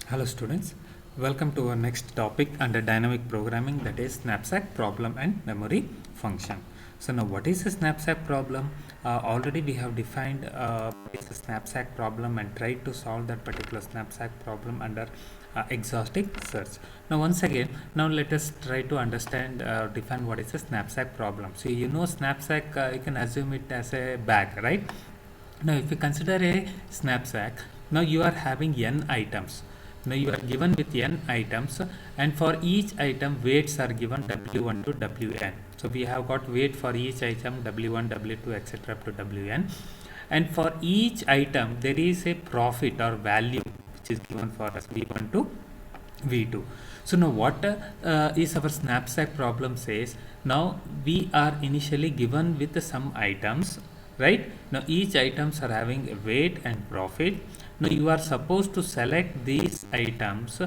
Hello students, welcome to our next topic under dynamic programming, that is knapsack problem and memory function. So now what is a knapsack problem? Already we have defined what is a knapsack problem and tried to solve that particular knapsack problem under exhaustive search. Now once again, now let us try to understand define what is a knapsack problem. So you know knapsack, you can assume it as a bag, right? Now if you consider a knapsack, now you are having n items. Now you are given with n items, and for each item weights are given w1 to wn. So we have got weight for each item w1, w2, etc. up to wn, and for each item there is a profit or value which is given for us v1 to v2. So now what is our knapsack problem says? Now we are initially given with some items, right? Now each items are having a weight and profit. Now you are supposed to select these items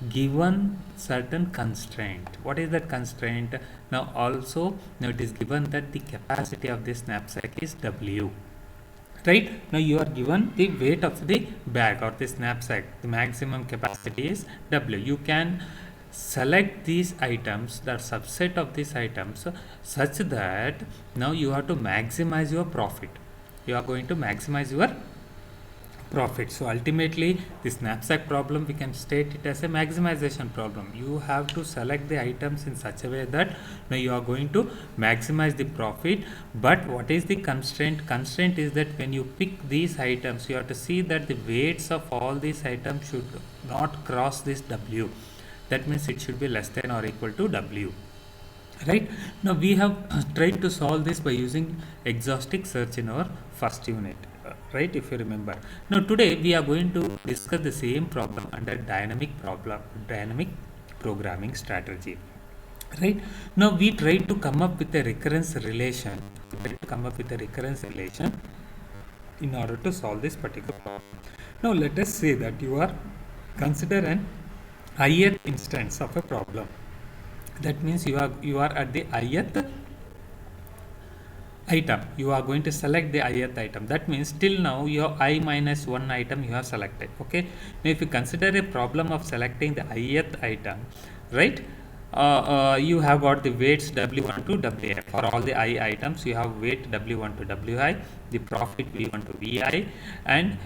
given certain constraint. What is that constraint? Now also now it is given that the capacity of this knapsack is w, right? Now you are given the weight of the bag or this knapsack, the maximum capacity is w. You can select these items, the subset of these items, such that now you have to maximize your profit. You are going to maximize your profit. So ultimately this knapsack problem, we can state it as a maximization problem. You have to select the items in such a way that now you are going to maximize the profit. But what is the constraint? Constraint is that when you pick these items, you have to see that the weights of all these items should not cross this w. That means it should be less than or equal to w, right? Now we have tried to solve this by using exhaustive search in our first unit, right, if you remember. Now today we are going to discuss the same problem under dynamic programming strategy, right? Now we try to come up with a recurrence relation, in order to solve this particular problem. Now let us say that you are consider an ith instance of a problem. That means you are at the ith item. You are going to select the ith item. That means till now you have I minus 1 item you have selected. Okay. Now if you consider a problem of selecting the ith item, right? You have got the weights w1 to wi. For all the I items, you have weight w1 to wi, the profit v1 to vi, and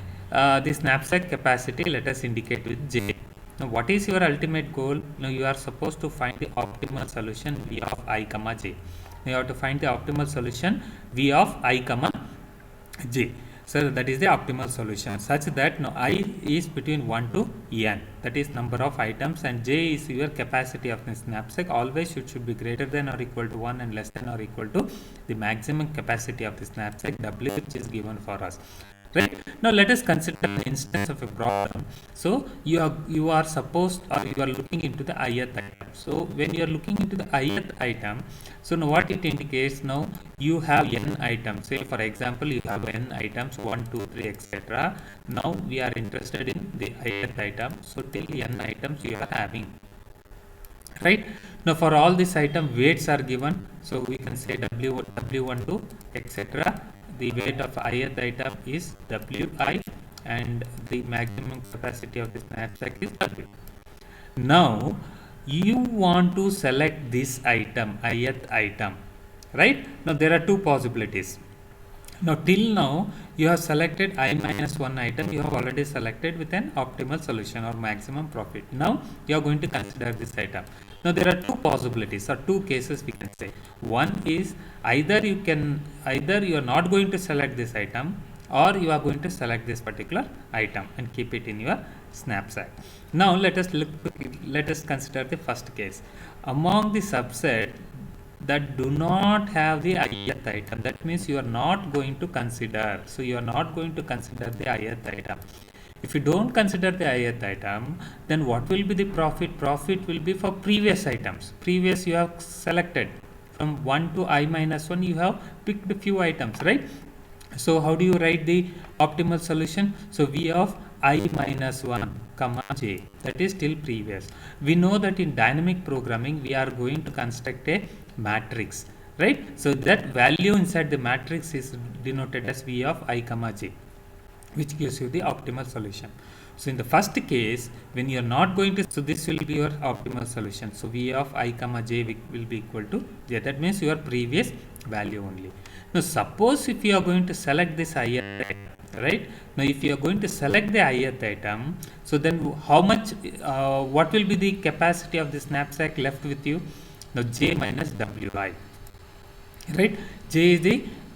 this knapsack capacity let us indicate with j. Now what is your ultimate goal? Now you are supposed to find the optimal solution v of I comma j. Now you have to find the optimal solution v of I comma j. So that is the optimal solution, such that now I is between 1 to n, that is number of items, and j is your capacity of this knapsack. Always it should be greater than or equal to 1 and less than or equal to the maximum capacity of this knapsack w, which is given for us, right? Now let us consider an instance of a problem. So you are supposed, or you are looking into the ith item. So when you are looking into the ith item, so now what it indicates, now you have n items. Say for example you have n items 1 2 3 etc. Now we are interested in the ith item, so till n items you are having, right? Now for all this item weights are given, so we can say w1 to etc. The weight of ith item is wi, and the maximum capacity of this knapsack is w. Now you want to select this item, ith item, right? Now there are two possibilities. Now till now you have selected I minus 1 item, you have already selected with an optimal solution or maximum profit. Now you are going to consider this item. Now there are two possibilities or two cases we can say. One is either you are not going to select this item, or you are going to select this particular item and keep it in your knapsack. Now let us consider the first case. Among the subset that do not have the ith item, that means you are not going to consider. So you are not going to consider the ith item. If you don't consider the ith item, then what will be the profit? Profit will be for previous items. Previous you have selected from 1 to I minus 1, you have picked a few items, right? So how do you write the optimal solution? So v of I minus 1 comma j, that is still previous. We know that in dynamic programming we are going to construct a matrix, right? So that value inside the matrix is denoted as v of I comma j. which gives you the optimal solution. So in the first case, when you are not going to, so this will be your optimal solution. So v of I comma j will be equal to j. That means your previous value only. Now suppose if you are going to select this ith item, right? Now if you are going to select the ith item, so then how much, what will be the capacity of this knapsack left with you? Now j minus wi, right? J is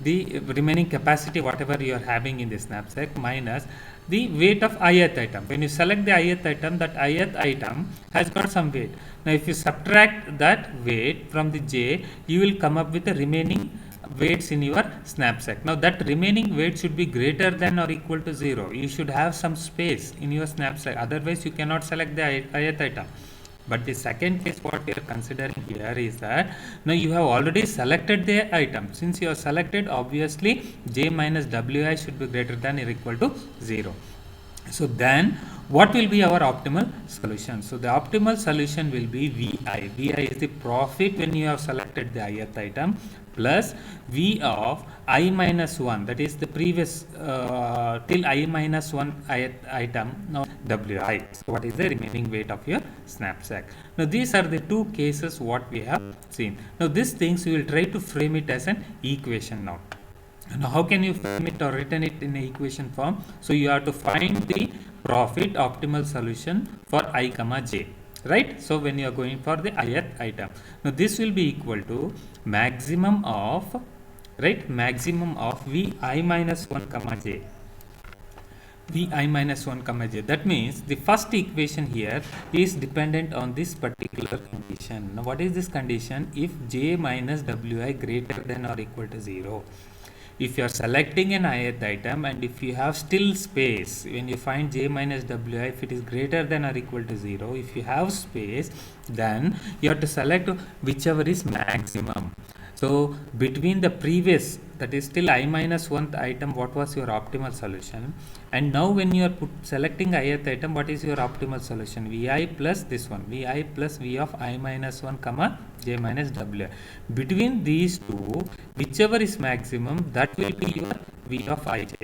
the remaining capacity whatever you are having in this knapsack minus the weight of ith item. When you select the ith item, that ith item has got some weight. Now if you subtract that weight from the j, you will come up with the remaining weights in your knapsack. Now that remaining weight should be greater than or equal to 0. You should have some space in your knapsack, otherwise you cannot select the ith item. But the second case what we are considering here is that now you have already selected the item. Since you have selected, obviously j minus wi should be greater than or equal to 0. So then what will be our optimal solution? So the optimal solution will be vi. Vi is the profit when you have selected the ith item plus v of I minus 1, that is the previous till I minus 1 item, now wi. So what is the remaining weight of your knapsack? Now these are the two cases what we have seen. Now these things we will try to frame it as an equation now. Now how can you frame it or written it in an equation form? So you have to find the profit optimal solution for I comma j, right? So when you are going for the ith item, now this will be equal to maximum of, right, maximum of vi minus 1 comma j, vi minus 1 comma j. That means the first equation here is dependent on this particular condition. Now what is this condition? If j minus wi greater than or equal to 0. If you are selecting an ith item and if you have still space, when you find j minus wi, if it is greater than or equal to 0, if you have space, then you have to select whichever is maximum. So between the previous, that is still I minus 1th item, what was your optimal solution? And now when you are selecting ith item, what is your optimal solution? Vi plus this one, Vi plus V of I minus 1 comma j minus wi. Between these two, whichever is maximum, that will be your V of ij,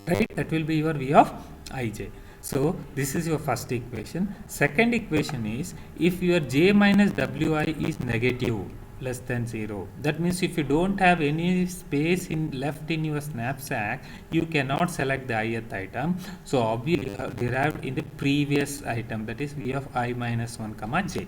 right? That will be your V of ij. So this is your first equation. Second equation is if your j minus wi is negative, less than 0. That means if you don't have any space left in your knapsack, you cannot select the ith item. So obviously you have derived in the previous item, that is v of I minus 1 comma j.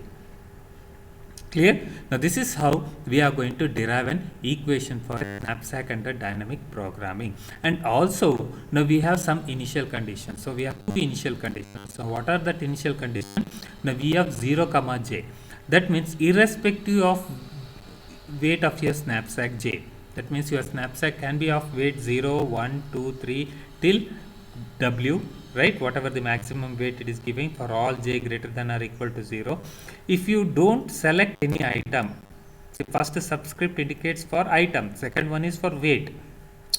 Clear? Now this is how we are going to derive an equation for knapsack under dynamic programming. And also now we have some initial conditions. So we have two initial conditions. So what are that initial conditions? Now we have 0 comma j. That means irrespective of weight of your knapsack j, that means your knapsack can be of weight 0, 1, 2, 3 till w, right? Whatever the maximum weight it is giving for all j greater than or equal to 0. If you don't select any item, the first subscript indicates for item, second one is for weight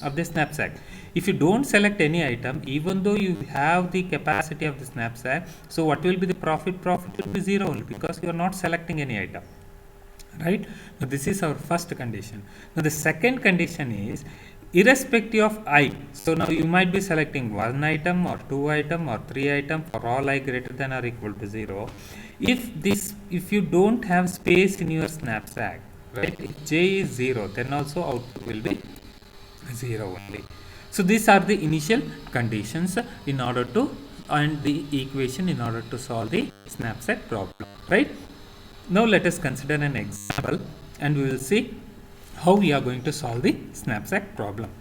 of the knapsack. If you don't select any item, even though you have the capacity of the knapsack, so what will be the profit? Profit will be 0 only because you are not selecting any item, right? Now this is our first condition. Now the second condition is irrespective of I. So now you might be selecting one item or two item or three item for all I greater than or equal to 0. If you don't have space in your knapsack, right, if j is 0, then also output will be 0 only. So these are the initial conditions in order to, and the equation in order to solve the knapsack problem, right? Now let us consider an example and we will see how we are going to solve the knapsack problem.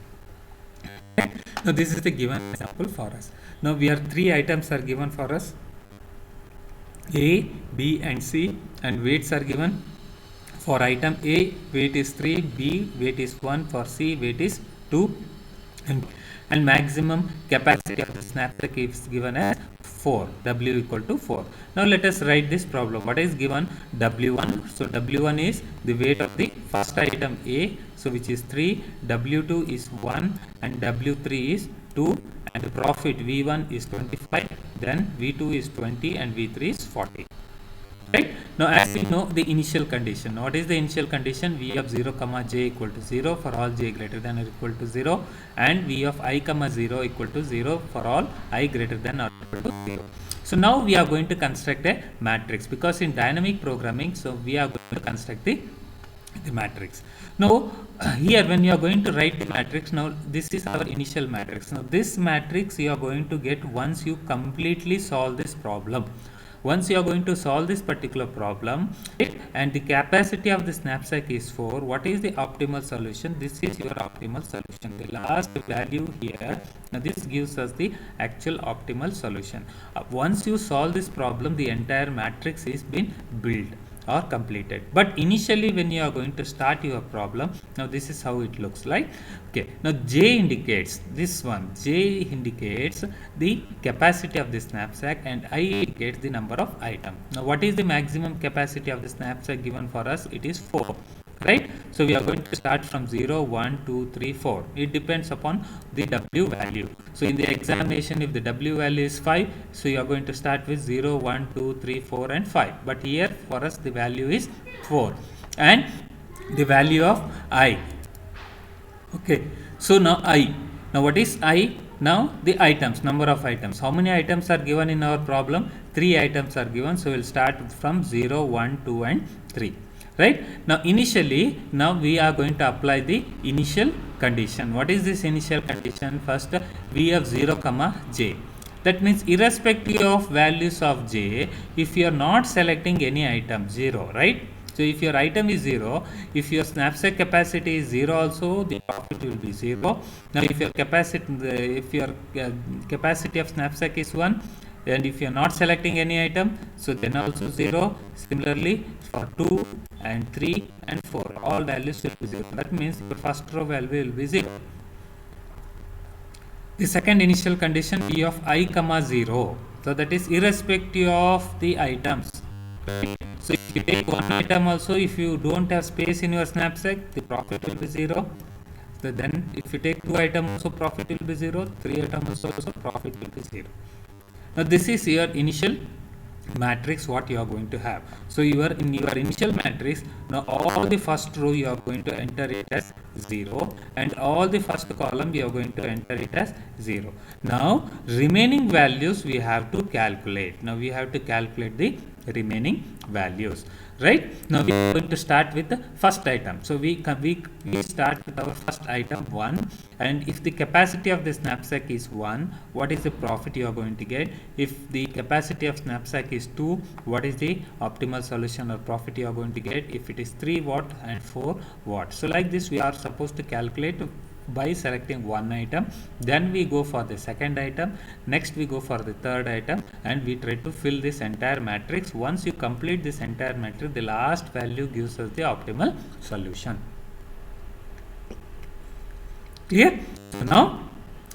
Now this is the given example for us. Now we are three items are given for us, A, B and C, and weights are given. For item A, weight is 3, B, weight is 1, for C, weight is 2, and maximum capacity of the knapsack is given as 4, W equal to 4. Now let us write this problem. What is given? W1. So W1 is the weight of the first item A, so which is 3, W2 is 1 and W3 is 2, and the profit V1 is 25, then V2 is 20 and V3 is 40. right? Now as we know the initial condition, what is the initial condition? V of 0 comma j equal to 0 for all j greater than or equal to 0, and V of I comma 0 equal to 0 for all I greater than or equal to 0. So now we are going to construct a matrix, because in dynamic programming, so we are going to construct the matrix. Now here when you are going to write the matrix, now this is our initial matrix. Now this matrix you are going to get once you completely solve this problem. Once you are going to solve this particular problem, right, and the capacity of the knapsack is 4, what is the optimal solution? This is your optimal solution, the last value here. Now this gives us the actual optimal solution. Once you solve this problem, the entire matrix is been built or completed. But initially when you are going to start your problem, now this is how it looks like. Okay, now J indicates this one. J indicates the capacity of this knapsack, and I indicates the number of items. Now what is the maximum capacity of this knapsack given for us? It is 4, right? So we are going to start from 0, 1, 2, 3, 4. It depends upon the W value. So in the examination, if the W value is 5, so you are going to start with 0, 1, 2, 3, 4 and 5. But here for us the value is 4 and the value of I. Okay, so now I. Now what is I? Now the items, number of items. How many items are given in our problem? 3 items are given. So we'll start from 0, 1, 2 and 3. Right? Now initially, now we are going to apply the initial condition. What is this initial condition? First, V of 0 comma j. That means irrespective of values of j, if you are not selecting any item, 0, right? So if your item is 0, if your knapsack capacity is 0 also, the profit will be 0. Now if your capacity of knapsack is 1, and if you are not selecting any item, so then also 0. Similarly for 2 and 3 and 4, all values will be 0. That means your first row value will be 0. The second initial condition, V of I comma 0. So that is irrespective of the items. So if you take one item also, if you don't have space in your knapsack, the profit will be 0. So then if you take 2 items also, profit will be 0. 3 items also, profit will be 0. Now this is your initial matrix what you are going to have. So in your initial matrix, now all the first row you are going to enter it as 0, and all the first column you are going to enter it as 0. Now remaining values we have to calculate. Now we have to calculate the remaining values, right? Now we are going to start with the first item. So we start with our first item 1, and if the capacity of this knapsack is 1, what is the profit you are going to get? If the capacity of knapsack is 2, what is the optimal solution or profit you are going to get? If it is 3 watt and 4 watt. So like this we are supposed to calculate by selecting one item, then we go for the second item, next we go for the third item, and we try to fill this entire matrix. Once you complete this entire matrix, the last value gives us the optimal solution. Clear? So now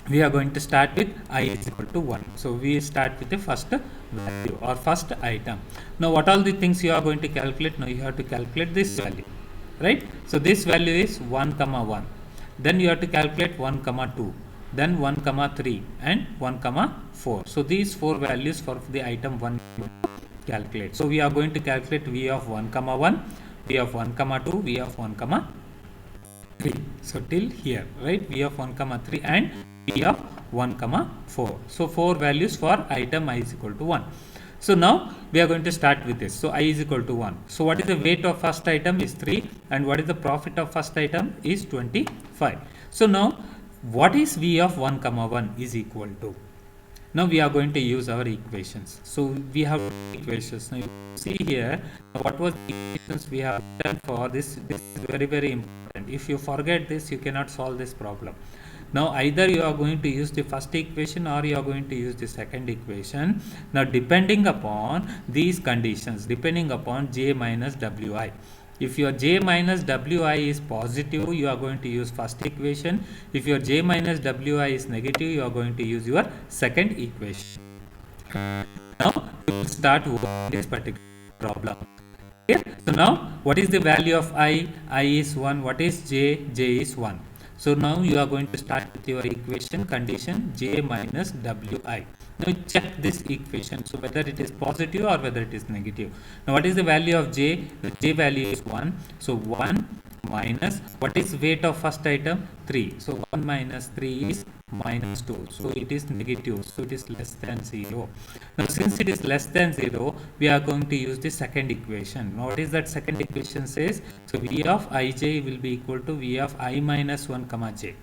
we are going to start with I is equal to 1. So we start with the first value or first item. Now what all the things you are going to calculate? Now you have to calculate this value, right? So this value is 1 comma 1. Then you have to calculate 1 comma 2, then 1 comma 3 and 1 comma 4. So these 4 values for the item 1 calculate. So we are going to calculate V of 1 comma 1, V of 1 comma 2, V of 1 comma 3. So till here, right? V of 1 comma 3 and V of 1 comma 4. So 4 values for item I is equal to 1. So now we are going to start with this. So I is equal to 1. So what is the weight of first item is 3, and what is the profit of first item is 25. So now what is V of 1 comma 1 is equal to? Now we are going to use our equations. So we have equations. Now you see here what was the equations we have done for this. This is very important. If you forget this, you cannot solve this problem. Now either you are going to use the first equation or you are going to use the second equation. Now depending upon these conditions, depending upon J minus Wi. If your J minus Wi is positive, you are going to use first equation. If your J minus Wi is negative, you are going to use your second equation. Now we will start with this particular problem. Okay? So now what is the value of I? I is 1. What is J? J is 1. So now you are going to start with your equation condition J minus Wi. Now check this equation, so whether it is positive or whether it is negative. Now what is the value of j? The j value is 1, so 1 minus, what is weight of first item? 3, so 1 minus 3 is minus 2, so it is negative, so it is less than 0. Now since it is less than 0, we are going to use the second equation. Now what is that second equation says? So v of ij will be equal to v of I minus 1 comma j,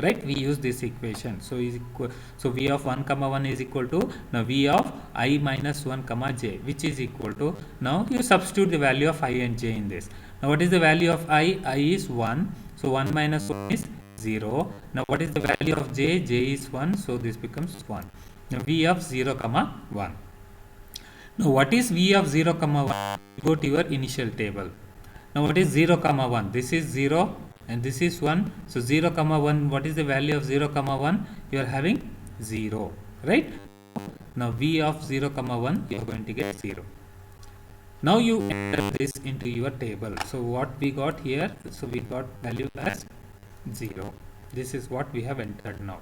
right? We use this equation, so is equal, so v of 1 comma 1 is equal to, now v of I minus 1 comma j, which is equal to, now you substitute the value of I and j in this. Now what is the value of I? I is 1, so 1 minus 1 is 0. Now what is the value of j? J is 1, so this becomes 1. Now v of 0 comma 1. Now what is v of 0 comma 1? Go to your initial table. Now what is 0 comma 1? This is 0 and this is 1. So 0 comma 1, what is the value of 0 comma 1? You are having 0, right? Now v of 0 comma 1, you are going to get 0. Now you enter this into your table. So what we got here? So we got value as 0. This is what we have entered now,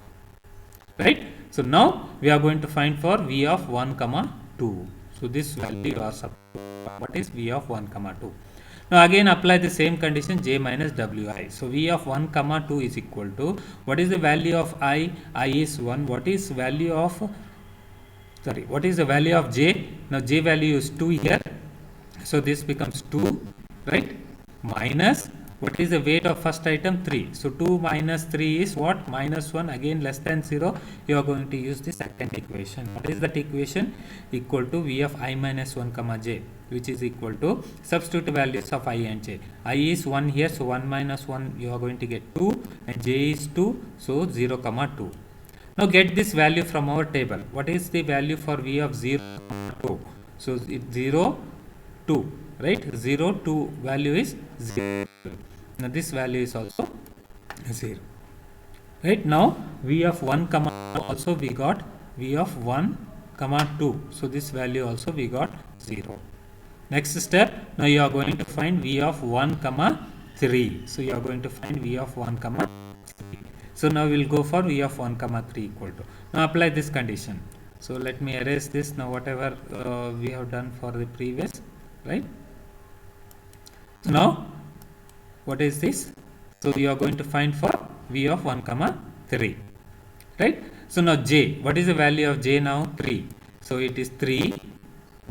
right? So now we are going to find for v of 1 comma 2. So this value was what is v of 1 comma 2. Now again apply the same condition, j minus wi. So v of 1 comma 2 is equal to, what is the value of I? I is 1. What is value of, sorry, what is the value of j? Now j value is 2 here, so this becomes 2, right? Minus, what is the weight of first item? 3. So 2 minus 3 is what? Minus 1, again less than 0. You are going to use the second equation. What is that equation? Equal to v of I minus 1 comma j, which is equal to, substitute values of I and j. I is 1 here, so 1 minus 1 you are going to get 2, and j is 2, so 0 comma 2. Now get this value from our table. What is the value for v of 0 comma 2? So it's 0 2, right? 0 2 value is 0. Now this value is also 0, right? Now v of 1 comma also we got v of 1 comma 2, so this value also we got 0. Next step, now you are going to find v of 1 comma 3. So you are going to find v of 1 comma 3. So now we will go for v of 1 comma 3 equal to, now apply this condition. So let me erase this now, whatever we have done for the previous, right? So now what is this? So you are going to find for v of 1 comma 3, right? So now j, what is the value of j now? 3. So it is 3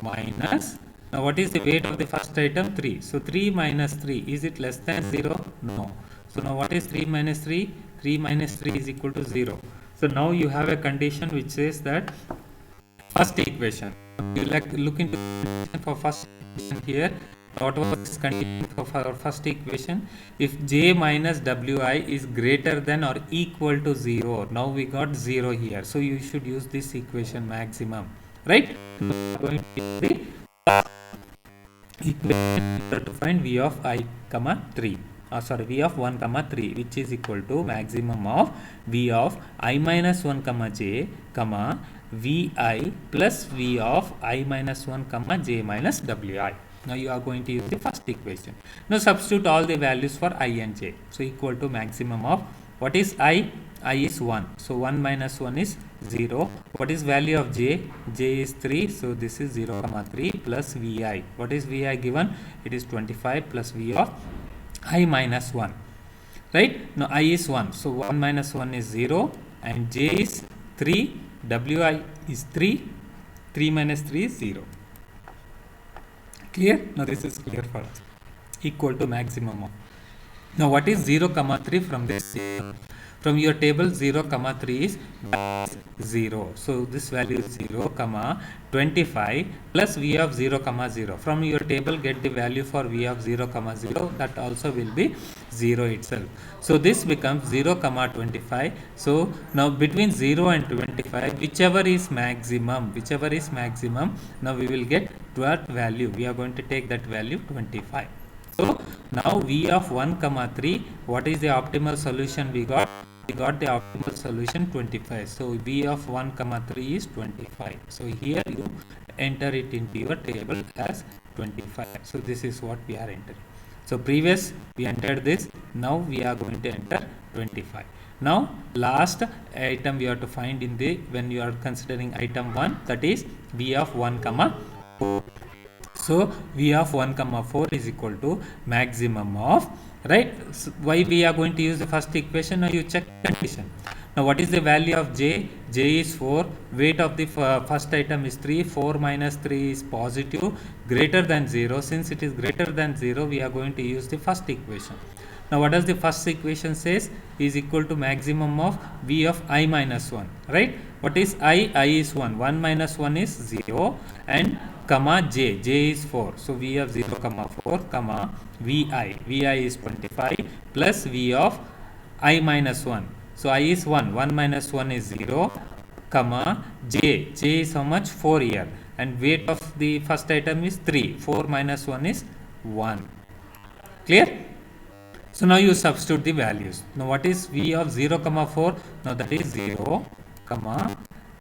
minus, now what is the weight of the first item? 3. So 3 minus 3, is it less than 0? No. So now what is 3 minus 3? 3 minus 3 is equal to 0. So now you have a condition which says that first equation, you like look into for first equation here. What was this condition for our first equation? If j minus wi is greater than or equal to 0, now we got 0 here, so you should use this equation maximum, right? We are going to use the equation to find v of I comma 3, sorry, v of 1 comma 3, which is equal to maximum of v of I minus 1 comma j comma vi plus v of I minus 1 comma j minus wi. Now you are going to use the first equation. Now substitute all the values for I and j. So equal to maximum of, what is I? I is 1. So 1 minus 1 is 0. What is value of j? J is 3. So this is 0 comma 3 plus vi. What is vi given? It is 25 plus v of I minus 1. Right? Now I is 1. So 1 minus 1 is 0 and j is 3. Wi is 3. 3 minus 3 is 0. Clear? Now this is clear for us. Equal to maximum of. Now what is 0 comma 3 from this? From your table, 0 comma 3 is 0. So this value is 0 comma 25 plus v of 0 comma 0. From your table, get the value for v of 0 comma 0. That also will be 0 itself. So this becomes 0 comma 25. So now between 0 and 25, whichever is maximum, now we will get that value. We are going to take that value 25. So now v of 1 comma 3, what is the optimal solution we got? We got the optimal solution 25. So v of 1 comma 3 is 25. So here you enter it into your table as 25. So this is what we are entering. So previous we entered this, now we are going to enter 25. Now last item we have to find in the when you are considering item 1, that is v of 1 comma 4. So v of 1 comma 4 is equal to maximum of, right? So why we are going to use the first equation? Now you check condition. Now what is the value of j? J is 4. Weight of the first item is 3. 4 minus 3 is positive, greater than 0. Since it is greater than 0, we are going to use the first equation. Now what does the first equation says? Is equal to maximum of v of I minus 1, right? What is I? I is 1. 1 minus 1 is 0, and comma j. J is 4. So v of 0 comma 4 comma vi. Vi is 25 plus v of I minus 1. So I is 1. 1 minus 1 is 0, comma j. J is how much? 4 here. And weight of the first item is 3. 4 minus 1 is 1. Clear? So now you substitute the values. Now what is v of 0 comma 4? Now that is 0 comma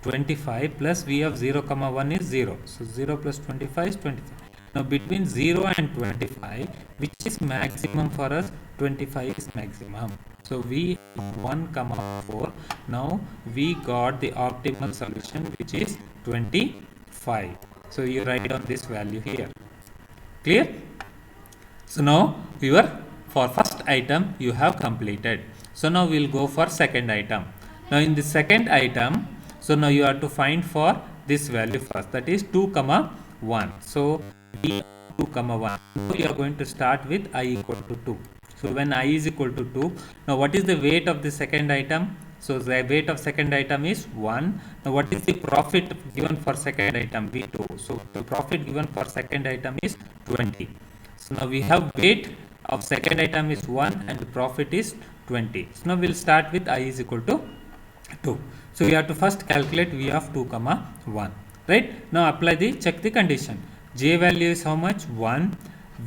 25 plus v of 0 comma 1 is 0. So 0 plus 25 is 25. Now between 0 and 25, which is maximum for us? 25 is maximum. So v 1 comma 4. Now we got the optimal solution, which is 25. So you write down this value here. Clear? So now your for first item you have completed. So now we'll go for second item. Now in the second item, so now you have to find for this value first, that is 2 comma 1. So v 2 comma 1. So you are going to start with I equal to 2. So when I is equal to 2, now what is the weight of the second item? So the weight of second item is 1. Now what is the profit given for second item? V2. So the profit given for second item is 20. So now we have weight of second item is 1 and the profit is 20. So now we'll start with I is equal to 2. So we have to first calculate v of 2 comma 1, right? Now apply the check the condition. J value is how much? 1.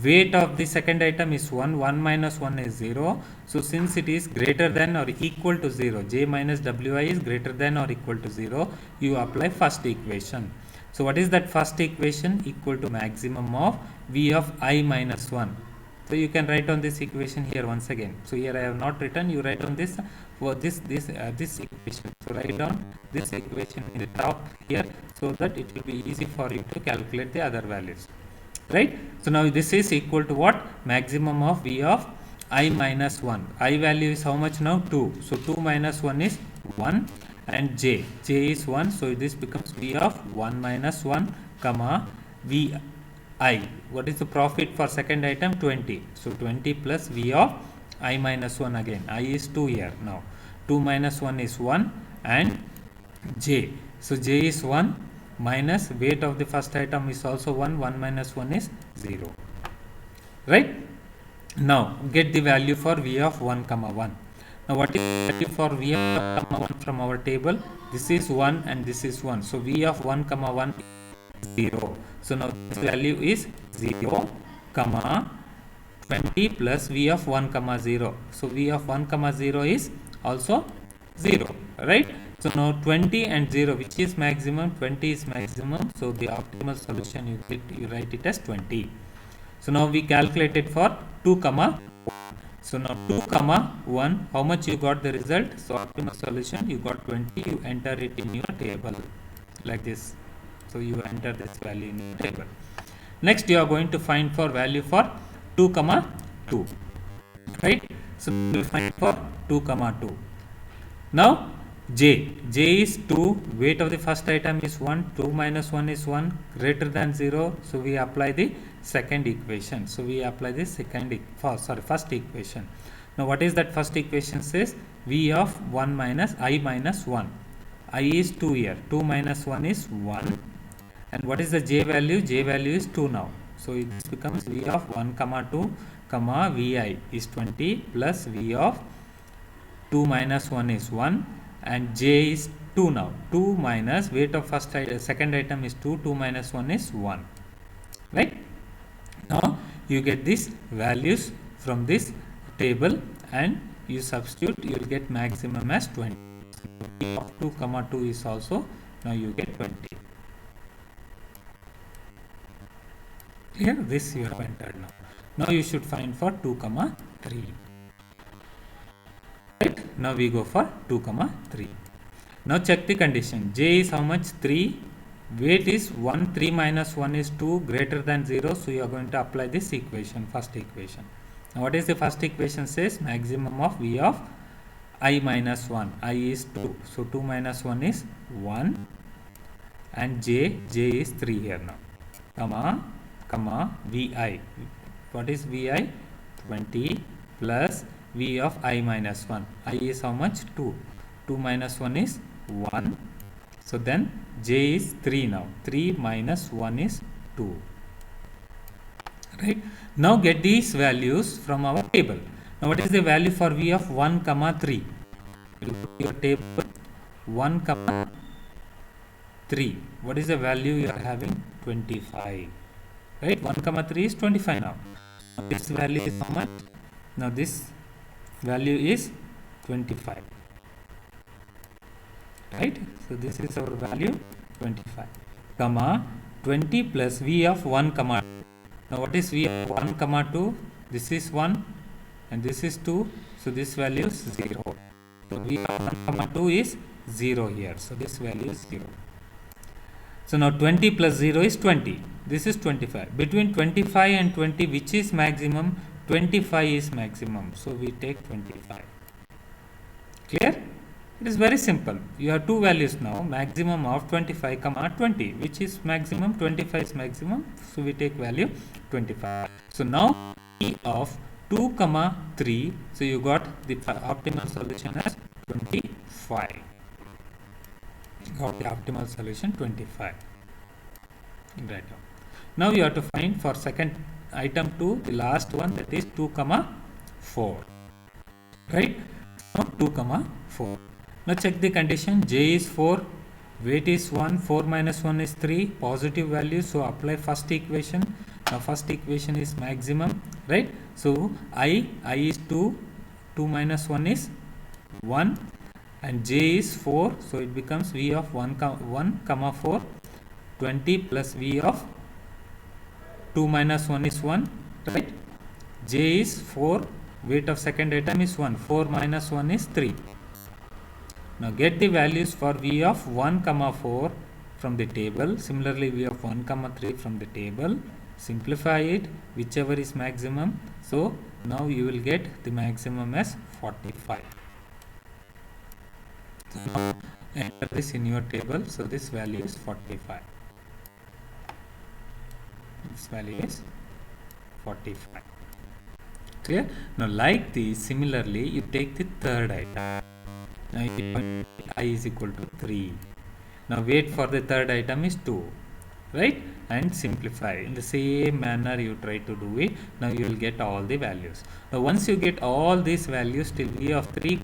Weight of the second item is 1. 1 minus 1 is 0. So since it is greater than or equal to 0, j minus wi is greater than or equal to 0, you apply first equation. So what is that first equation? Equal to maximum of v of I minus 1. So you can write on this equation here once again. So here I have not written, you write on this for this equation. So write down this equation in the top here, so that it will be easy for you to calculate the other values, right? So now this is equal to what? Maximum of v of I minus 1. I value is how much now? 2. So 2 minus 1 is 1, and j is 1. So this becomes v of 1 minus 1 comma v I. What is the profit for second item? 20. So 20 plus v of I minus 1 again. I is 2 here now. 2 minus 1 is 1, and j. So j is 1 minus weight of the first item is also 1. 1 minus 1 is 0. Right? Now get the value for v of 1 comma 1. Now what is the value for v of 1 comma 1 from our table? This is 1 and this is 1. So v of 1 comma 1 is 0. So now this value is 0 comma 20 plus v of 1 comma 0. So v of 1 comma 0 is also 0, right? So now 20 and 0, which is maximum? 20 is maximum. So the optimal solution you write it as 20. So now we calculated for 2 comma 1. So now 2 comma 1, how much you got the result? So optimal solution you got 20. You enter it in your table like this. So you enter this value in your table. Next you are going to find for value for 2 comma 2, right? So we will find for 2 comma 2. Now j is 2. Weight of the first item is 1. 2 minus 1 is 1, greater than 0. So we apply the second equation. So we apply the first equation. Now what is that first equation says? V of 1 minus I minus 1. I is 2 here. 2 minus 1 is 1. And what is the j value? J value is 2 now. So this becomes v of 1 comma 2 comma vi is 20 plus v of 2 minus 1 is 1, and j is 2 now. 2 minus weight of second item is 2. 2 minus 1 is 1, right? Now you get these values from this table and you substitute, you will get maximum as 20. So v of 2 comma 2 is also, now you get 20. Here this you have entered now. Now you should find for 2 comma 3. Right? Now we go for 2 comma 3. Now check the condition. J is how much? 3. Weight is 1. 3 minus 1 is 2, greater than 0. So you are going to apply this equation, first equation. Now what is the first equation? Says maximum of V of I minus 1. I is 2. So 2 minus 1 is 1. And J is 3 here now. Comma Vi. What is Vi? 20 plus V of I minus 1. I is how much? 2. 2 minus 1 is 1. So then J is 3 now. 3 minus 1 is 2. Right. Now get these values from our table. Now what is the value for V of 1 comma 3? You put your table 1 comma 3. What is the value you are having? 25. Right. 1 comma 3 is 25 now. This value is how much? Now this value is 25. Right. So this is our value 25. Comma 20 plus V of 1 comma 2. Now what is V of 1 comma 2? This is 1 and this is 2. So this value is 0. So V of 1 comma 2 is 0 here. So this value is 0. So now 20 plus 0 is 20. This is 25. Between 25 and 20, which is maximum? 25 is maximum. So we take 25. Clear? It is very simple. You have two values now. Maximum of 25 comma 20. Which is maximum? 25 is maximum. So we take value 25. So now E of 2 comma 3. So you got the optimal solution as 25. Got the optimal solution 25. Right. Now you have to find for second item 2, the last one, that is 2 comma 4. Right. Now 2 comma 4. Now check the condition. J is 4, weight is 1, 4 minus 1 is 3, positive value. So apply first equation. Now first equation is maximum, right? So I is 2, 2 minus 1 is 1 and J is 4. So it becomes V of 1 comma 4, 20 plus V of 2 minus 1 is 1, right? J is 4, weight of second item is 1, 4 minus 1 is 3. Now get the values for V of 1 comma 4 from the table. Similarly V of 1 comma 3 from the table. Simplify it, whichever is maximum. So now you will get the maximum as 45. So now enter this in your table. So this value is 45. This value is 45. Clear? Now like this, similarly you take the third item. Now you find I is equal to 3. Now weight for the third item is 2, right? And simplify. In the same manner you try to do it. Now you will get all the values. Now once you get all these values till V of 3,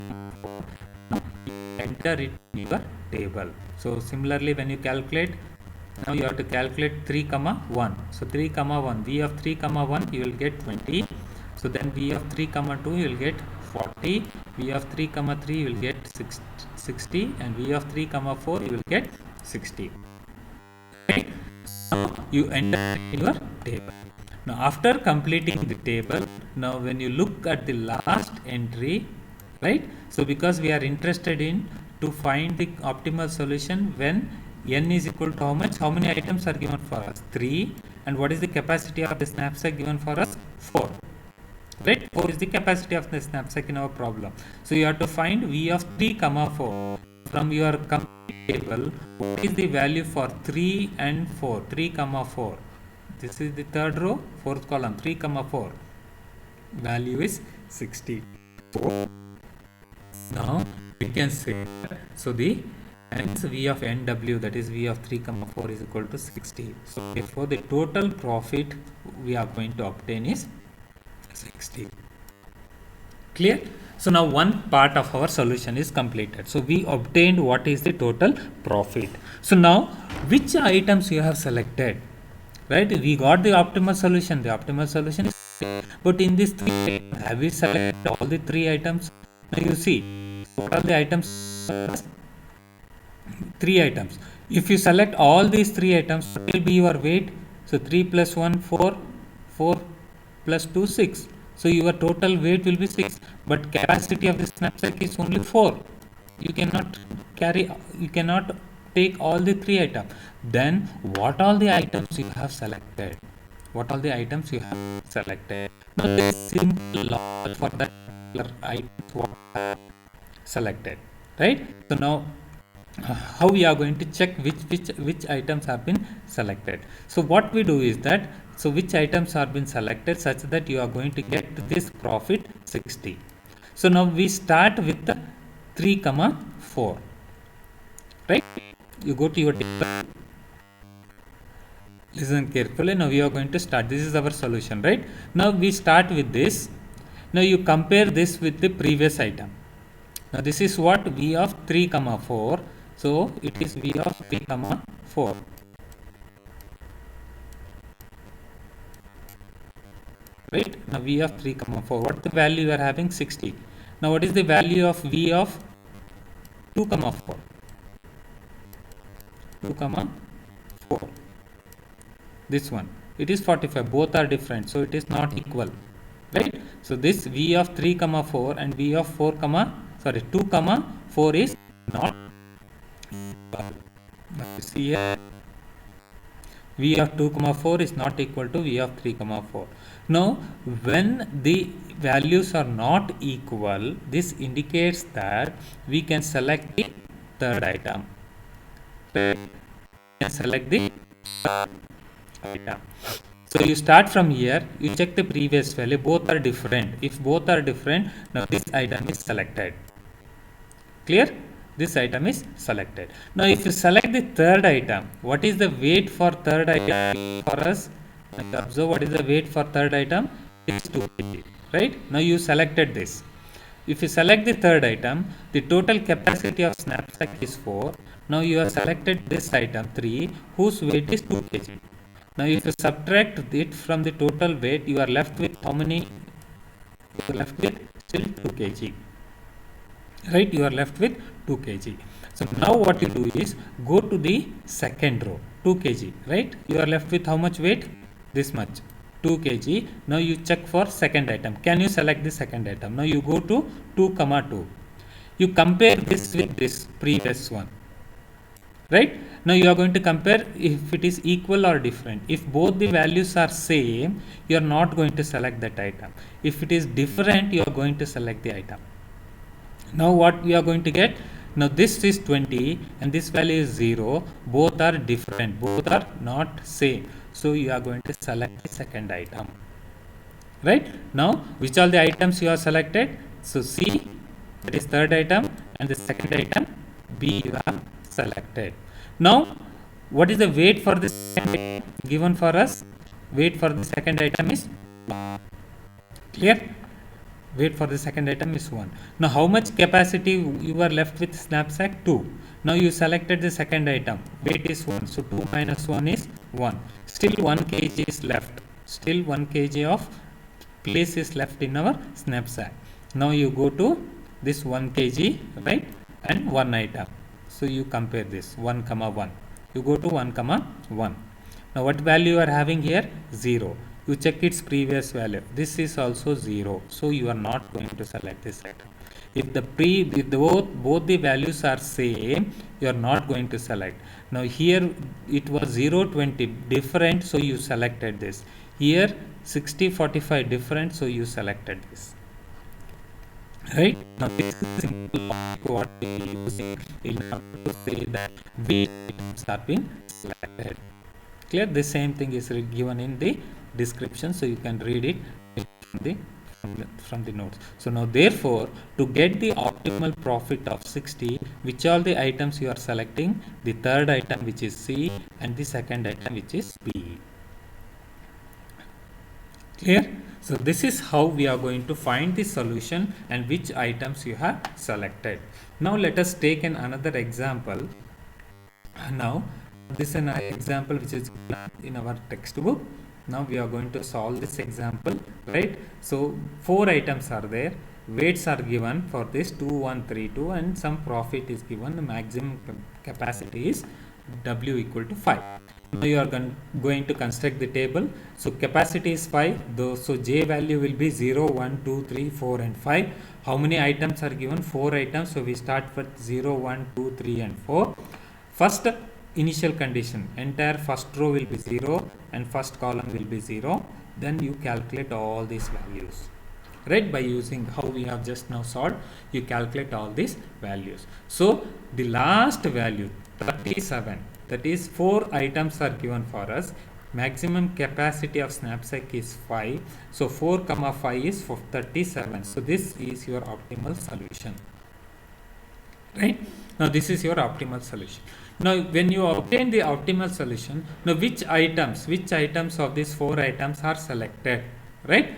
now you enter it in your table. So similarly when you calculate, now you have to calculate 3 comma 1. So 3 comma 1, V of 3 comma 1 you will get 20. So then V of 3 comma 2 you will get 40, V of 3 comma 3 you will get 60 and V of 3 comma 4 you will get 60. Right? Now you enter in your table. Now after completing the table, now when you look at the last entry, right? So because we are interested in to find the optimal solution when n is equal to how much? How many items are given for us? 3. And what is the capacity of the knapsack given for us? 4. Right? 4 is the capacity of the knapsack in our problem. So you have to find V of 3 comma 4 from your table. What is the value for 3 and 4? 3 comma 4. This is the third row, fourth column. 3 comma 4. Value is 60. Now we can say so the hence V of NW, that is V of 3 comma 4 is equal to 60. So therefore the total profit we are going to obtain is 60. Clear? So now one part of our solution is completed. So we obtained what is the total profit. So now which items you have selected? Right? We got the optimal solution. The optimal solution is, but in this 3 items, have we selected all the 3 items? Now you see what are the items? 3 items. If you select all these 3 items, what will be your weight? So 3 plus 1 4, 4 plus 2 6. So your total weight will be 6, but capacity of this knapsack is only 4. You cannot carry, you cannot take all the 3 items. Then what all the items you have selected? What all the items you have selected? Now this simple law for that particular items what I have selected, right? So now how we are going to check which items have been selected. So what we do is that, so which items are been selected such that you are going to get this profit 60. So now we start with the 3 comma 4, right? You go to your table, listen carefully. Now we are going to start, this is our solution, right? Now we start with this. Now you compare this with the previous item. Now this is what V of 3 comma 4. So it is V of 3 comma 4. Right? Now V of 3 comma 4. What the value you are having? 60. Now what is the value of V of 2 comma 4? 2 comma 4. This one. It is 45. Both are different. So it is not equal. Right? So this V of 3 comma 4 and V of 4 comma, sorry, 2 comma 4 is not equal. Now you see here, V of 2 comma 4 is not equal to V of 3 comma 4. Now when the values are not equal, this indicates that we can select the third item. We can select the third item. So you start from here, you check the previous value, both are different. If both are different, now this item is selected. Clear? This item is selected. Now if you select the third item, what is the weight for third item for us? Now observe what is the weight for third item? It's 2 kg, right? Now you selected this. If you select the third item, the total capacity of knapsack is 4. Now you have selected this item 3, whose weight is 2 kg. Now if you subtract it from the total weight, you are left with how many? You are left with still 2 kg. Right? You are left with 2 kg. So now what you do is go to the second row, 2 kg, right? You are left with how much weight? This much, 2 kg. Now you check for second item. Can you select the second item? Now you go to 2 comma 2. You compare this with this previous one. Right? Now you are going to compare if it is equal or different. If both the values are same, you are not going to select that item. If it is different, you are going to select the item. Now what we are going to get? Now this is 20 and this value is 0. Both are different. Both are not same. So you are going to select the second item. Right? Now which are the items you have selected? So C, that is third item, and the second item B you have selected. Now what is the weight for this second item given for us? Weight for the second item is 1. Clear? Weight for the second item is 1. Now how much capacity you are left with knapsack? 2. Now you selected the second item, weight is 1, so 2 minus 1 is 1. Still 1 kg is left. Still 1 kg of place is left in our knapsack. Now you go to this 1 kg, right, and 1 item. So you compare this 1 comma 1. You go to 1 comma 1. Now what value you are having here? 0. You check its previous value. This is also 0. So you are not going to select this item. If both the values are same, you are not going to select. Now here it was 0, 20 different, so you selected this. Here 60, 45 different, so you selected this. Right? Now this is simple what we are using in order to say that which items have been selected. Clear? The same thing is given in the description, so you can read it from the notes. So now therefore, to get the optimal profit of 60, which are the items you are selecting? The third item, which is C, and the second item, which is B. Clear? So this is how we are going to find the solution and which items you have selected. Now let us take another example. Now this is an example which is in our textbook. Now we are going to solve this example, right? So 4 items are there, weights are given for this 2132, and some profit is given. The maximum capacity is W equal to 5. Now you are going to construct the table. So capacity is 5, though, so J value will be 0, 1, 2, 3, 4 and 5. How many items are given? 4 items. So we start with 0, 1, 2, 3 and 4. First initial condition, entire first row will be 0 and first column will be 0. Then you calculate all these values. Right, by using how we have just now solved, you calculate all these values. So the last value 37, that is 4 items are given for us. Maximum capacity of knapsack is 5, so 4 comma 5 is 37. So this is your optimal solution. Right, now this is your optimal solution. Now when you obtain the optimal solution, now which items of these 4 items are selected, right?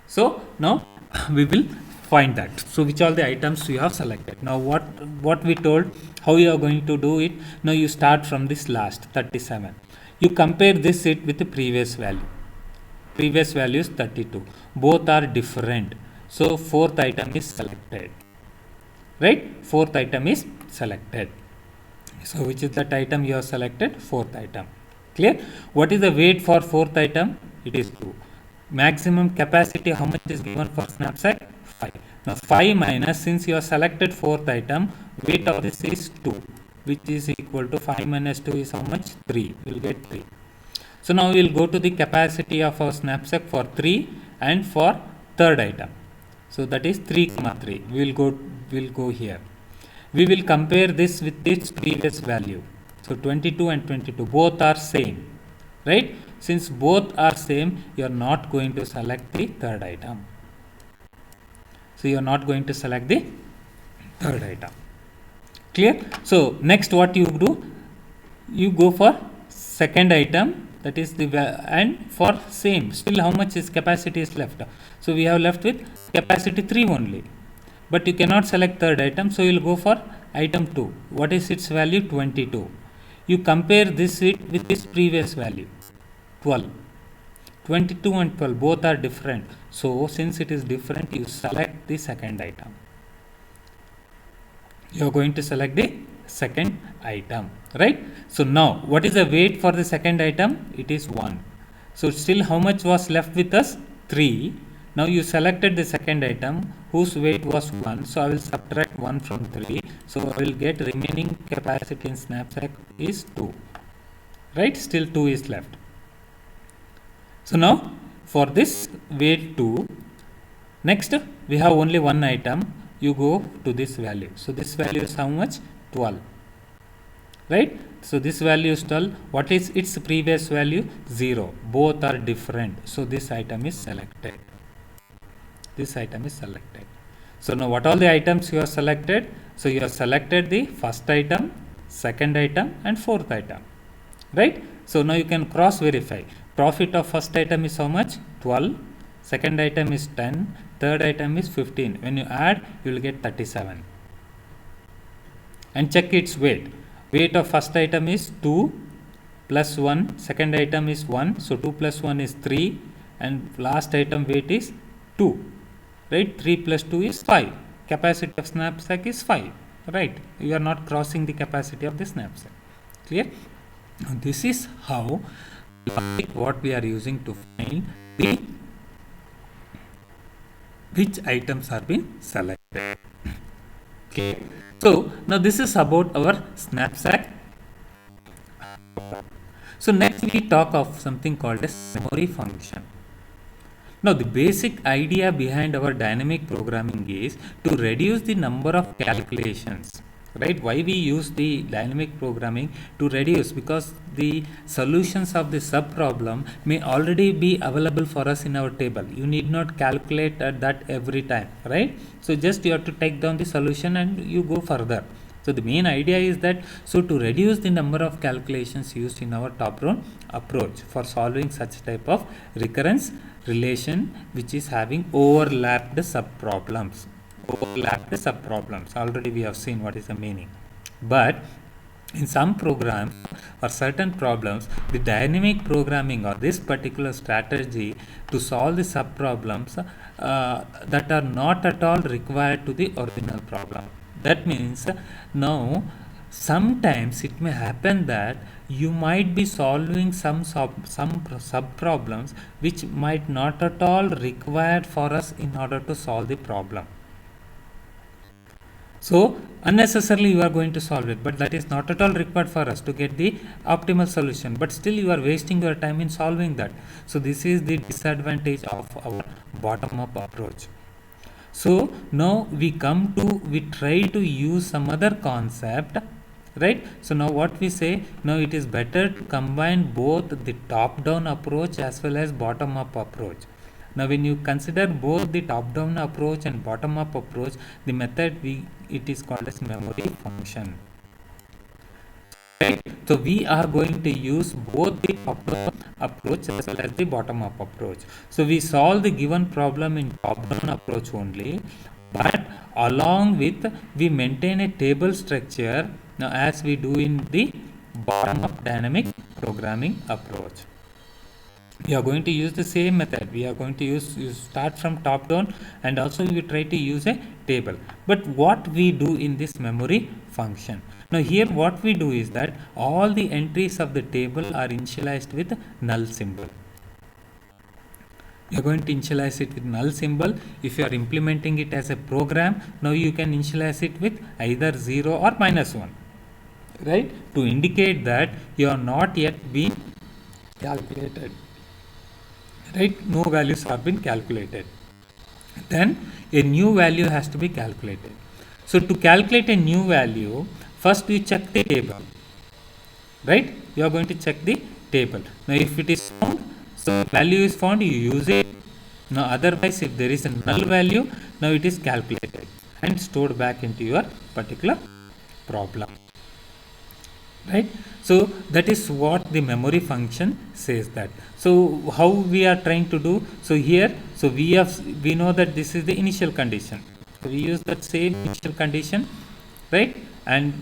So now we will find that. So which all the items you have selected. Now what we told, how you are going to do it. Now you start from this last 37. You compare this it with the previous value. Previous value is 32. Both are different. So fourth item is selected. Right? Fourth item is selected. So which is that item you have selected? Fourth item. Clear? What is the weight for fourth item? It is 2. Maximum capacity, how much is given for knapsack? 5. Now 5 minus, since you have selected fourth item, weight of this is 2, which is equal to 5 minus 2 is how much? 3. We will get 3. So now we will go to the capacity of our knapsack for 3 and for third item. So that is 3, 3. We will go here. We will compare this with its previous value. So 22 and 22 both are same, right? Since both are same, you are not going to select the third item. So you are not going to select the third item. Clear? So next what you do, you go for second item, that is the and for same, still how much is capacity is left. So we have left with capacity 3 only, but you cannot select third item, so you will go for item 2. What is its value? 22. You compare this it with this previous value 12. 22 and 12 both are different, so since it is different, you select the second item. You are going to select the second item, right? So now what is the weight for the second item? It is 1. So still how much was left with us? 3. Now you selected the second item whose weight was 1, so I will subtract 1 from 3, so I will get remaining capacity in knapsack is 2, right? Still 2 is left. So now for this weight 2, next we have only one item, you go to this value. So this value is how much? 12, right? So this value is 12. What is its previous value? 0. Both are different, so this item is selected. This item is selected. So now what all the items you have selected? So you have selected the first item, second item and fourth item, right? So now you can cross verify. Profit of first item is how much? 12. Second item is 10. Third item is 15. When you add, you will get 37. And check its weight. Weight of first item is 2 plus 1. Second item is 1. So 2 plus 1 is 3. And last item weight is 2. Right? 3 plus 2 is 5. Capacity of knapsack is 5. Right? You are not crossing the capacity of this knapsack. Clear? Now this is how what we are using to find the which items are being selected. Okay. So now this is about our knapsack. So next we talk of something called as memory function. Now the basic idea behind our dynamic programming is to reduce the number of calculations. Right? Why we use the dynamic programming? To reduce, because the solutions of the sub problem may already be available for us in our table. You need not calculate that every time, right? So just you have to take down the solution and you go further. So the main idea is that, so to reduce the number of calculations used in our top-down approach for solving such type of recurrence relation which is having overlapped sub problems. Already we have seen what is the meaning, but in some programs or certain problems, the dynamic programming or this particular strategy to solve the sub problems that are not at all required to the original problem. That means now sometimes it may happen that you might be solving some sub problems which might not at all required for us in order to solve the problem. So unnecessarily you are going to solve it, but that is not at all required for us to get the optimal solution, but still you are wasting your time in solving that. So this is the disadvantage of our bottom up approach. So now we try to use some other concept, right? So now what we say, now it is better to combine both the top down approach as well as bottom up approach. Now when you consider both the top down approach and bottom up approach, the method it is called as memory function, right? So we are going to use both the top down approach as well as the bottom up approach. So we solve the given problem in top down approach only, but along with we maintain a table structure now as we do in the bottom up dynamic programming approach. We are going to use the same method. We are going to use start from top down, and also we try to use a table. But what we do in this memory function, now here what we do is that all the entries of the table are initialized with null symbol. You are going to initialize it with null symbol. If you are implementing it as a program, now you can initialize it with either 0 or -1, right, to indicate that you are not yet been calculated, right? No values have been calculated. Then a new value has to be calculated. So to calculate a new value, first you check the table, right? You are going to check the table. Now if it is found, so value is found, you use it. Now otherwise, if there is a null value, now it is calculated and stored back into your particular problem, right? So that is what the memory function says that. So how we are trying to do, so here, so we know that this is the initial condition, so we use that same initial condition, right? And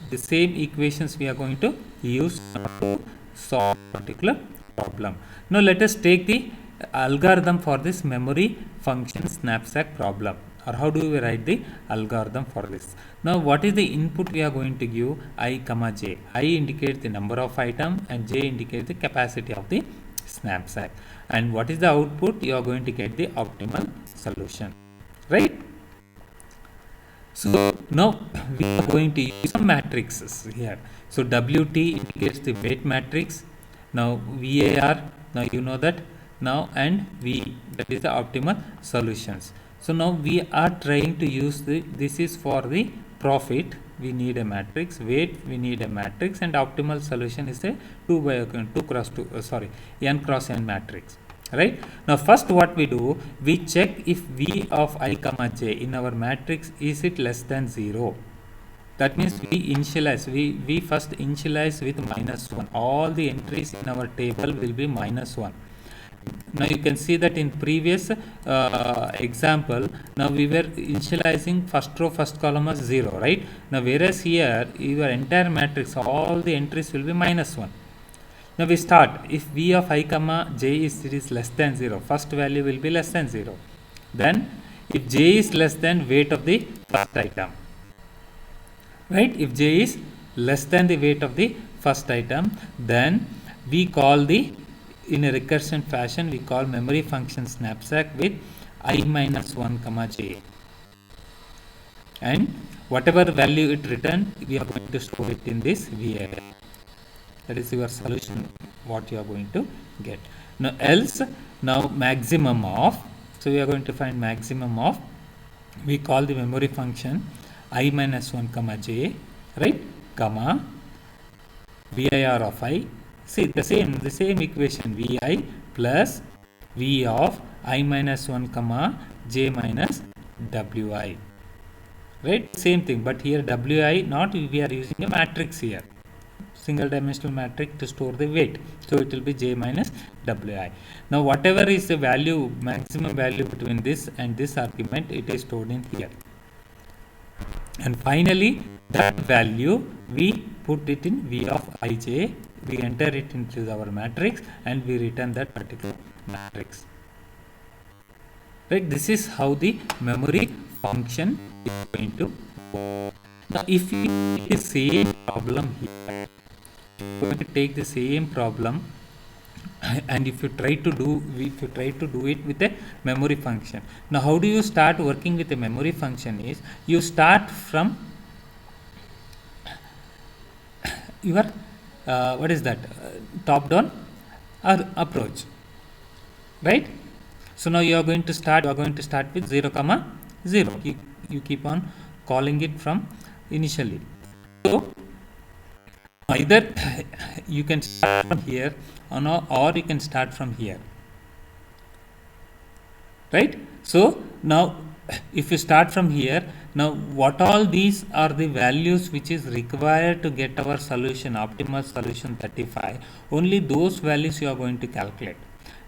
the same equations we are going to use to solve particular problem. Now let us take the algorithm for this memory function knapsack problem, or how do we write the algorithm for this. Now what is the input we are going to give? I comma j. I indicates the number of item and j indicates the capacity of the knapsack, and what is the output? You are going to get the optimal solution, right? So now we are going to use some matrices here. So WT indicates the weight matrix. Now VAR, now you know that now, and V, that is the optimal solutions. So now we are trying to use this is for the profit, we need a matrix, weight we need a matrix, and optimal solution is a 2 cross 2 n cross n matrix, right? Now first what we do, we check if V of I comma j in our matrix is it less than 0. That means we initialize, we first initialize with -1. All the entries in our table will be -1. Now you can see that in previous example, now we were initializing first row first column as 0, right? Now whereas here your entire matrix, all the entries will be -1. Now we start, if V of I comma j is less than 0, first value will be less than 0. Then if j is less than weight of the first item, right? If j is less than the weight of the first item, then we call the, in a recursion fashion, we call memory function knapsack with I minus 1 comma j, and whatever value it returned, we are going to store it in this VAR. That is your solution, what you are going to get. Now else, now maximum of, so we are going to find maximum of, we call the memory function I minus 1 comma j, right, comma VIR of I. See the same equation, Vi plus V of I minus 1 comma j minus Wi, right? Same thing, but here Wi not, we are using a matrix here, single dimensional matrix to store the weight, so it will be j minus Wi. Now whatever is the value, maximum value between this and this argument, it is stored in here, and finally that value we put it in V of ij, we enter it into our matrix, and we return that particular matrix, right? This is how the memory function is going to work. Now if you take the same problem here, you're going to take the same problem and if you try to do it with a memory function. Now how do you start working with a memory function is you start from your what is that top down or approach, right? So now you are going to start with 0 comma 0. You keep on calling it from initially. So either you can start from here or you can start from here, right? So now if you start from here, now what all these are the values which is required to get our solution, optimal solution 35, only those values you are going to calculate.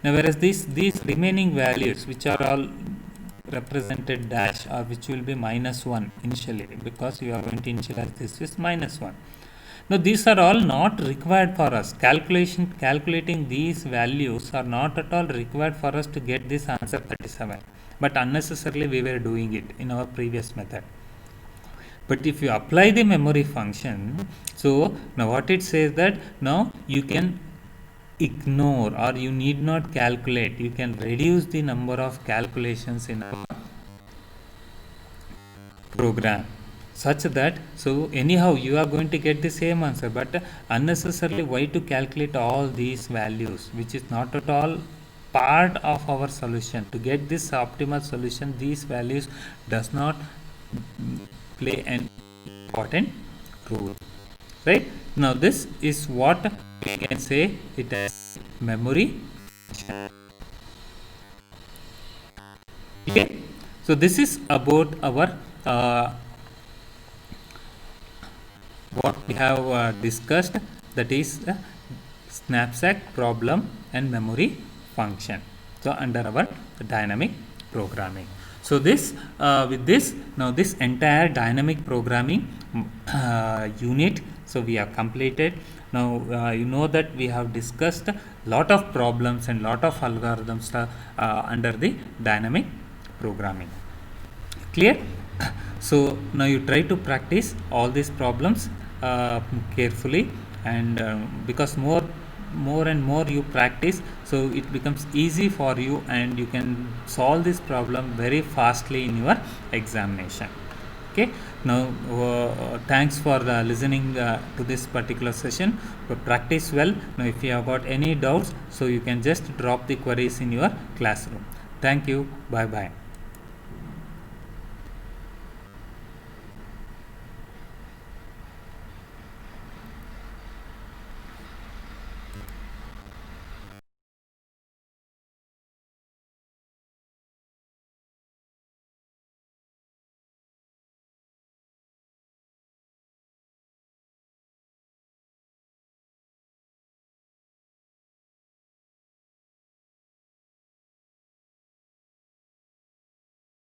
Now whereas these remaining values which are all represented dash or which will be -1 initially, because you are going to initialize this is -1. Now these are all not required for us. Calculating these values are not at all required for us to get this answer 37. But unnecessarily we were doing it in our previous method. But if you apply the memory function, so now what it says that now you can ignore or you need not calculate. You can reduce the number of calculations in our program, such that so anyhow you are going to get the same answer, but unnecessarily why to calculate all these values which is not at all part of our solution. To get this optimal solution, these values does not play an important role, right? Now this is what we can say it as memory. Okay, so this is about our what we have discussed, that is knapsack problem and memory function, so under our dynamic programming. So this with this, now this entire dynamic programming unit, so we have completed. Now you know that we have discussed lot of problems and lot of algorithms under the dynamic programming. Clear? So now you try to practice all these problems carefully, and because more and more you practice, so it becomes easy for you and you can solve this problem very fastly in your examination. Okay, now thanks for listening to this particular session. Practice well. Now if you have got any doubts, so you can just drop the queries in your classroom. Thank you. Bye bye.